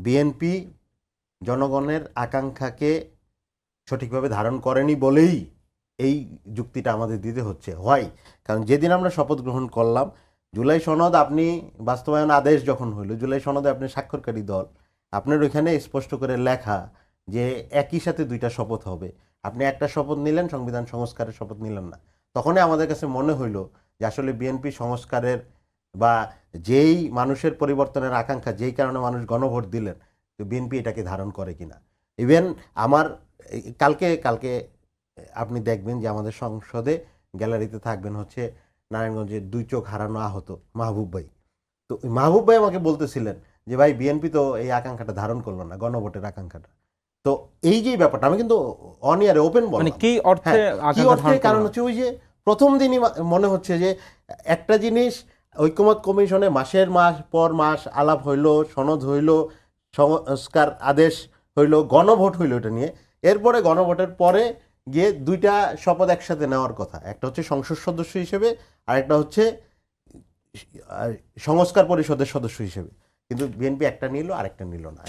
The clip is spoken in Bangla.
বিএনপি জনগণের আকাঙ্ক্ষাকে সঠিকভাবে ধারণ করেনি বলেই এই যুক্তিটা আমাদের দিতে হচ্ছে। হয় কারণ যেদিন আমরা শপথ গ্রহণ করলাম, জুলাই সনদ আপনি বাস্তবায়ন আদেশ যখন হইল, জুলাই সনদে আপনি স্বাক্ষরকারী দল, আপনার ওইখানে স্পষ্ট করে লেখা যে একই সাথে দুইটা শপথ হবে। আপনি একটা শপথ নিলেন, সংবিধান সংস্কারের শপথ নিলেন না। তখনই আমাদের কাছে মনে হইল যে আসলে বিএনপি সংস্কারের বা যেই মানুষের পরিবর্তনের আকাঙ্ক্ষা, যেই কারণে মানুষ গণভোট দিলেন, তো বিএনপি এটাকে ধারণ করে কিনা। ইভেন আমার কালকে আপনি দেখবেন যে আমাদের সংসদে গ্যালারিতে থাকবেন হচ্ছে নারায়ণগঞ্জের 2 চোখ হারানো আহত মাহবুব ভাই। তো মাহবুব ভাই আমাকে বলতেছিলেন যে ভাই বিএনপি তো এই আকাঙ্ক্ষাটা ধারণ করলো না, গণভোটের আকাঙ্ক্ষাটা। তো এই যে ব্যাপারটা আমি কিন্তু অন ইয়ারে ওপেন বললাম, মানে কি অর্থে কি অর্থে, কারণ হচ্ছে ওই যে প্রথম দিনই মনে হচ্ছে যে একটা জিনিস ঐক্যমত কমিশনে মাসের পর মাস আলাপ হইল, সনদ হইল, সংস্কার আদেশ হইল, গণভোট হইল এটা নিয়ে। এরপরে গণভোটের পরে গিয়ে 2টা শপথ একসাথে নেওয়ার কথা, একটা হচ্ছে সংসদ সদস্য হিসেবে আর একটা হচ্ছে সংস্কার পরিষদের সদস্য হিসেবে, কিন্তু বিএনপি একটা নিল আর একটা নিল না।